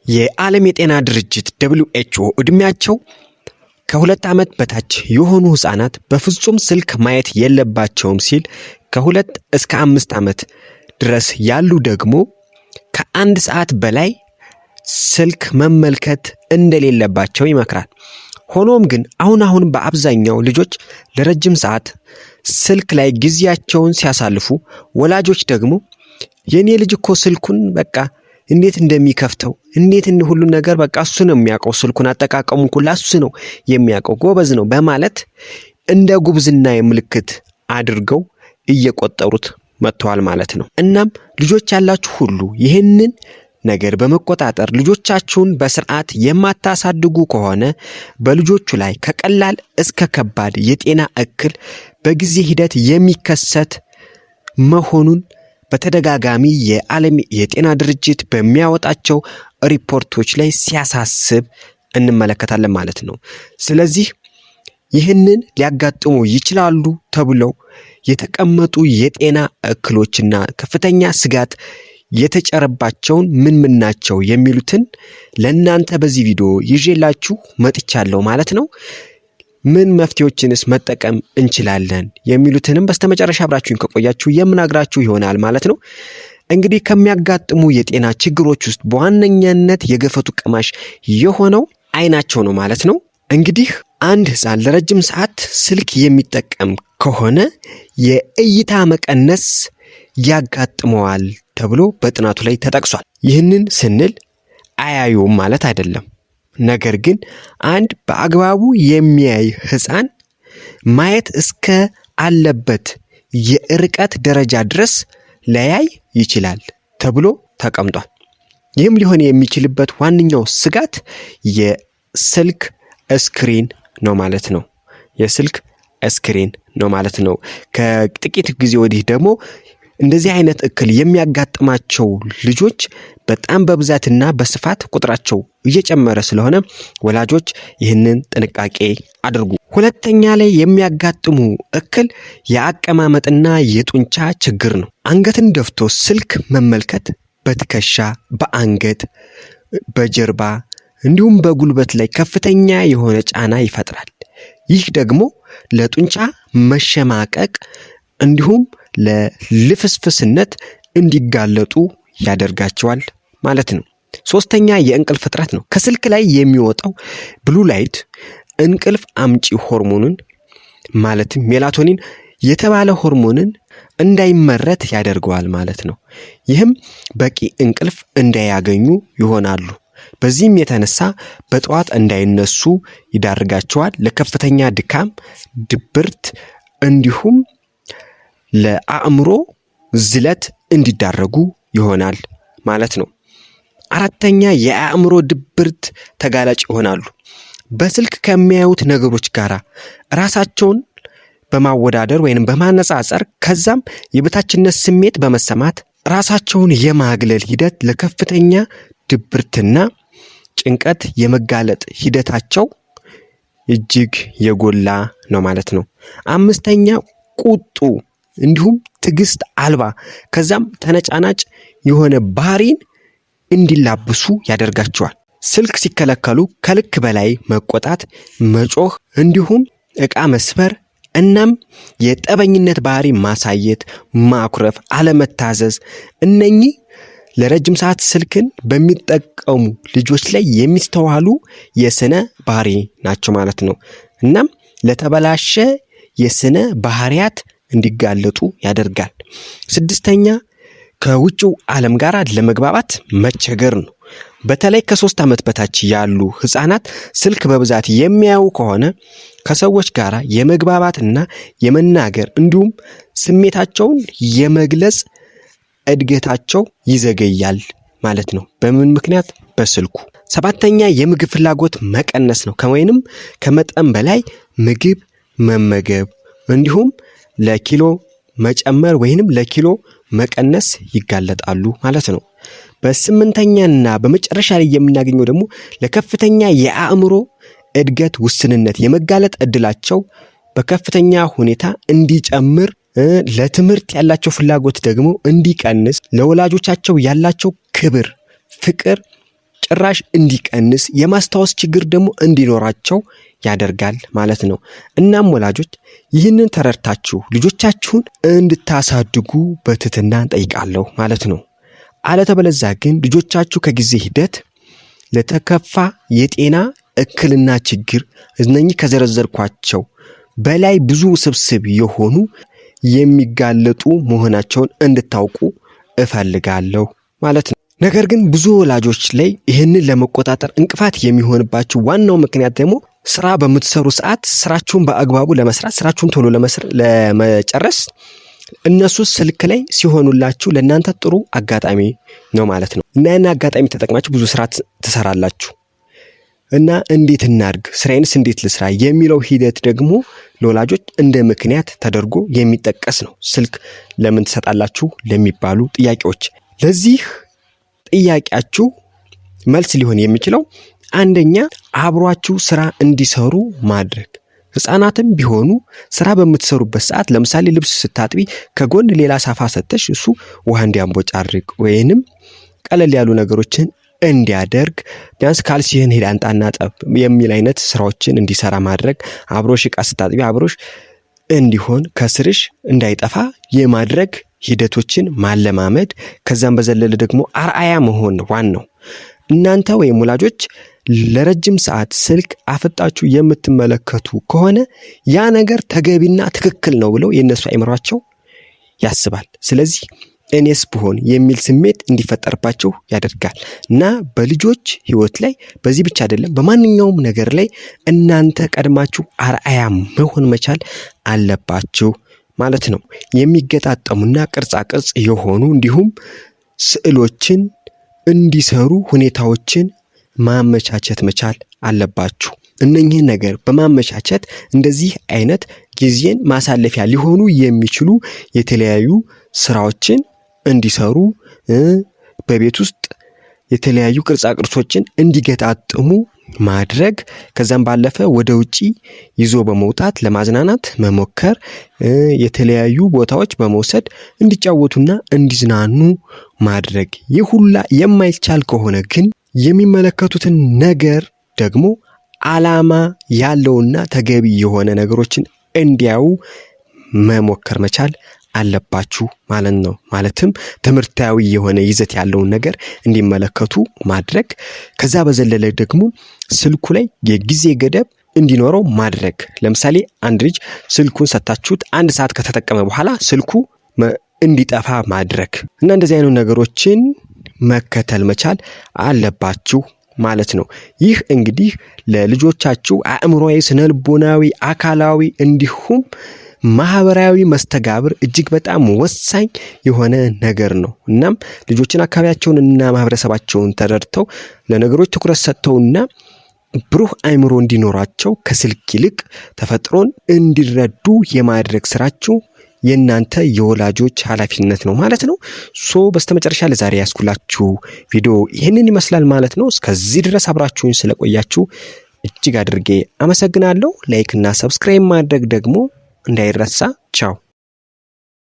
የዓለም የጤና ድርጅት WHO እድሜያቸው ከ2 ዓመት በታች የሆኑ ህፃናት በፍጹም ስልክ ማየት የለባቸውም ሲል ከ2 እስከ 5 ዓመት ድረስ ያሉ ደግሞ ከ1 ሰዓት በላይ ስልክ መመልከት እንደሌለባቸው ይመክራል። ሆኖም ግን አሁን በአብዛኛው ልጆች ለረጅም ሰዓት ስልክ ላይ ጊዜያቸውን ሲያሳልፉ ወላጆች ደግሞ የኔ ልጅ እኮ ስልኩን በቃ እንዴት እንደሚከፍተው እንዴት ሁሉ ነገር በቃ እሱ ነው የሚያውቀው፣ ስልኩን አጠቃቀሙን ሁሉ እሱ ነው የሚያውቀው፣ ጎበዝ ነው በማለት እንደ ጉብዝና ምልክት አድርገው እየቆጠሩት መጥተዋል ማለት ነው። እናም ልጆች ያላችሁ ሁሉ ይህንን ነገር በመቆጣጠር ልጆቻችሁን በስርዓት የማታሳድጉ ከሆነ በልጆቹ ላይ ከቀላል እስከ ከባድ የጤና እክል በጊዜ ሂደት የሚከሰት መሆኑን በተደጋጋሚ የዓለም የጤና ድርጅት በሚያወጣቸው ሪፖርቶች ላይ ሲያሳስብ እንመለከታለን ማለት ነው። ስለዚህ ይህንን ሊያጋጥሙ ይችላሉ ተብለው የተቀመጡ የጤና እክሎችና ከፍተኛ ስጋት የተጨረባቸውን ምን ናቸው የሚሉትን ለእናንተ በዚህ ቪዲዮ ይዤላችሁ መጥቻለሁ ማለት ነው። ምን መፍትሄዎችንስ መጠቀም እንችላለን የሚሉትንም በስተመጨረሻ አብራችሁን ከቆያችሁ የምናግራችሁ ይሆናል ማለት ነው። እንግዲህ ከሚያጋጥሙ የጤና ችግሮች ውስጥ በዋነኛነት የገፈቱ ቀማሽ የሆነው አይናቸው ነው ማለት ነው። እንግዲህ አንድ ህፃን ለረጅም ሰዓት ስልክ የሚጠቀም ከሆነ የእይታ መቀነስ ያጋጥመዋል ተብሎ በጥናቱ ላይ ተጠቅሷል። ይህንን ስንል አያዩም ማለት አይደለም። ነገር ግን አንድ በአግባቡ የሚያይ ህፃን ማየት እስከ አለበት የርቀት ደረጃ ድረስ ሊያይ ይችላል ተብሎ ተቀምጧል። ይህም ሊሆን የሚችልበት ዋነኛው ስጋት የስልክ ስክሪን ነው ማለት ነው። የስልክ ስክሪን ነው ማለት ነው። ከጥቂት ጊዜ ወዲህ ደግሞ እንደዚህ አይነት እክል የሚያጋጥማቸው ልጆች በጣም በብዛትና በስፋት ቁጥራቸው እየጨመረ ስለሆነ ወላጆች ይህንን ጥንቃቄ አድርጉ። ሁለተኛ ላይ የሚያጋጥሙ እክል የአቀማመጥና የጡንቻ ችግር ነው። አንገትን ደፍቶ ስልክ መመልከት በትከሻ፣ በአንገት፣ በጀርባ እንዲሁም በጉልበት ላይ ከፍተኛ የሆነ ጫና ይፈጥራል። ይህ ደግሞ ለጡንቻ መሸማቀቅ እንዲሁም ለልፍስፍስነት እንዲጋለጡ ያደርጋቸዋል ማለት ነው። ሶስተኛ የእንቅልፍ እጥረት ነው። ከስልክ ላይ የሚወጣው ብሉ ላይት እንቅልፍ አምጪ ሆርሞንን ማለትም ሜላቶኒን የተባለ ሆርሞንን እንዳይመረት ያደርገዋል ማለት ነው። ይህም በቂ እንቅልፍ እንዳያገኙ ይሆናሉ። በዚህም የተነሳ በጠዋት እንዳይነሱ ይዳርጋቸዋል። ለከፍተኛ ድካም፣ ድብርት እንዲሁም ለአእምሮ ዝለት እንዲዳረጉ ይሆናል ማለት ነው። አራተኛ የአእምሮ ድብርት ተጋላጭ ይሆናሉ። በስልክ ከሚያዩት ነገሮች ጋር ራሳቸውን በማወዳደር ወይንም በማነጻጸር ከዛም የበታችነት ስሜት በመሰማት ራሳቸውን የማግለል ሂደት ለከፍተኛ ድብርትና ጭንቀት የመጋለጥ ሂደታቸው እጅግ የጎላ ነው ማለት ነው። አምስተኛ ቁጡ እንዲሁም ትዕግስት አልባ ከዛም ተነጫናጭ የሆነ ባህሪን እንዲላብሱ ያደርጋቸዋል። ስልክ ሲከለከሉ ከልክ በላይ መቆጣት፣ መጮህ እንዲሁም ዕቃ መስበር እናም የጠበኝነት ባህሪ ማሳየት፣ ማኩረፍ፣ አለመታዘዝ እነኚህ ለረጅም ሰዓት ስልክን በሚጠቀሙ ልጆች ላይ የሚስተዋሉ የስነ ባህሪ ናቸው ማለት ነው። እናም ለተበላሸ የስነ ባህሪያት እንዲጋለጡ ያደርጋል። ስድስተኛ ከውጭው ዓለም ጋር ለመግባባት መቸገር ነው። በተለይ ከ3 ዓመት በታች ያሉ ህፃናት ስልክ በብዛት የሚያዩ ከሆነ ከሰዎች ጋር የመግባባትና የመናገር እንዲሁም ስሜታቸውን የመግለጽ እድገታቸው ይዘገያል ማለት ነው። በምን ምክንያት? በስልኩ። ሰባተኛ የምግብ ፍላጎት መቀነስ ነው። ወይንም ከመጠን በላይ ምግብ መመገብ እንዲሁም ለኪሎ መጨመር ወይንም ለኪሎ መቀነስ ይጋለጣሉ ማለት ነው። በስምንተኛና በመጨረሻ ላይ የምናገኘው ደግሞ ለከፍተኛ የአእምሮ እድገት ውስንነት የመጋለጥ እድላቸው በከፍተኛ ሁኔታ እንዲጨምር፣ ለትምህርት ያላቸው ፍላጎት ደግሞ እንዲቀንስ፣ ለወላጆቻቸው ያላቸው ክብር፣ ፍቅር ጭራሽ እንዲቀንስ የማስታወስ ችግር ደግሞ እንዲኖራቸው ያደርጋል ማለት ነው። እናም ወላጆች ይህንን ተረድታችሁ ልጆቻችሁን እንድታሳድጉ በትህትና ጠይቃለሁ ማለት ነው። አለበለዚያ ግን ልጆቻችሁ ከጊዜ ሂደት ለተከፋ የጤና እክልና ችግር እነኚህ ከዘረዘርኳቸው በላይ ብዙ ስብስብ የሆኑ የሚጋለጡ መሆናቸውን እንድታውቁ እፈልጋለሁ ማለት ነው። ነገር ግን ብዙ ወላጆች ላይ ይህንን ለመቆጣጠር እንቅፋት የሚሆንባቸው ዋናው ምክንያት ደግሞ ስራ በምትሰሩ ሰዓት ስራችሁን በአግባቡ ለመስራት ስራችሁን ቶሎ ለመጨረስ እነሱ ስልክ ላይ ሲሆኑላችሁ ለእናንተ ጥሩ አጋጣሚ ነው ማለት ነው። እና ያን አጋጣሚ ተጠቅማችሁ ብዙ ስራ ትሰራላችሁ። እና እንዴት እናድርግ፣ ስራዬንስ እንዴት ልስራ የሚለው ሂደት ደግሞ ለወላጆች እንደ ምክንያት ተደርጎ የሚጠቀስ ነው። ስልክ ለምን ትሰጣላችሁ ለሚባሉ ጥያቄዎች ለዚህ ጥያቄያችሁ መልስ ሊሆን የሚችለው አንደኛ አብሯችሁ ስራ እንዲሰሩ ማድረግ። ህፃናትም ቢሆኑ ስራ በምትሰሩበት ሰዓት ለምሳሌ ልብስ ስታጥቢ ከጎን ሌላ ሳፋ ሰተሽ እሱ ውሃ እንዲያንቦጫርቅ ወይንም ቀለል ያሉ ነገሮችን እንዲያደርግ ቢያንስ ካልሲህን ሄድ አንጣና ጠብ የሚል አይነት ስራዎችን እንዲሰራ ማድረግ። አብሮሽ ዕቃ ስታጥቢ አብሮሽ እንዲሆን ከስርሽ እንዳይጠፋ የማድረግ ሂደቶችን ማለማመድ። ከዛም በዘለለ ደግሞ አርአያ መሆን ዋናው። እናንተ ወይም ወላጆች ለረጅም ሰዓት ስልክ አፈጣችሁ የምትመለከቱ ከሆነ ያ ነገር ተገቢና ትክክል ነው ብለው የነሱ አይምሯቸው ያስባል። ስለዚህ እኔስ ብሆን የሚል ስሜት እንዲፈጠርባቸው ያደርጋል። እና በልጆች ህይወት ላይ በዚህ ብቻ አይደለም በማንኛውም ነገር ላይ እናንተ ቀድማችሁ አርአያ መሆን መቻል አለባችሁ ማለት ነው። የሚገጣጠሙና ቅርጻ ቅርጽ የሆኑ እንዲሁም ስዕሎችን እንዲሰሩ ሁኔታዎችን ማመቻቸት መቻል አለባችሁ። እነኚህ ነገር በማመቻቸት እንደዚህ አይነት ጊዜን ማሳለፊያ ሊሆኑ የሚችሉ የተለያዩ ስራዎችን እንዲሰሩ በቤት ውስጥ የተለያዩ ቅርጻ ቅርጾችን እንዲገጣጥሙ ማድረግ። ከዛም ባለፈ ወደ ውጪ ይዞ በመውጣት ለማዝናናት መሞከር፣ የተለያዩ ቦታዎች በመውሰድ እንዲጫወቱና እንዲዝናኑ ማድረግ። ይህ ሁላ የማይቻል ከሆነ ግን የሚመለከቱትን ነገር ደግሞ ዓላማ ያለውና ተገቢ የሆነ ነገሮችን እንዲያዩ መሞከር መቻል አለባችሁ ማለት ነው። ማለትም ትምህርታዊ የሆነ ይዘት ያለውን ነገር እንዲመለከቱ ማድረግ። ከዛ በዘለለ ደግሞ ስልኩ ላይ የጊዜ ገደብ እንዲኖረው ማድረግ። ለምሳሌ አንድ ልጅ ስልኩን ሰጣችሁት 1 ሰዓት ከተጠቀመ በኋላ ስልኩ እንዲጠፋ ማድረግ እና እንደዚህ አይነት ነገሮችን መከተል መቻል አለባችሁ ማለት ነው። ይህ እንግዲህ ለልጆቻችሁ አእምሮአዊ፣ ስነልቦናዊ፣ አካላዊ እንዲሁም ማህበራዊ መስተጋብር እጅግ በጣም ወሳኝ የሆነ ነገር ነው። እናም ልጆችን አካባቢያቸውን እና ማህበረሰባቸውን ተረድተው ለነገሮች ትኩረት ሰጥተውና ብሩህ አእምሮ እንዲኖራቸው ከስልክ ይልቅ ተፈጥሮን እንዲረዱ የማድረግ ስራችሁ የእናንተ የወላጆች ኃላፊነት ነው ማለት ነው። በስተመጨረሻ ለዛሬ ያስኩላችሁ ቪዲዮ ይህንን ይመስላል ማለት ነው። እስከዚህ ድረስ አብራችሁኝ ስለቆያችሁ እጅግ አድርጌ አመሰግናለሁ። ላይክ እና ሰብስክራይብ ማድረግ ደግሞ እንዳይረሳ። ቻው።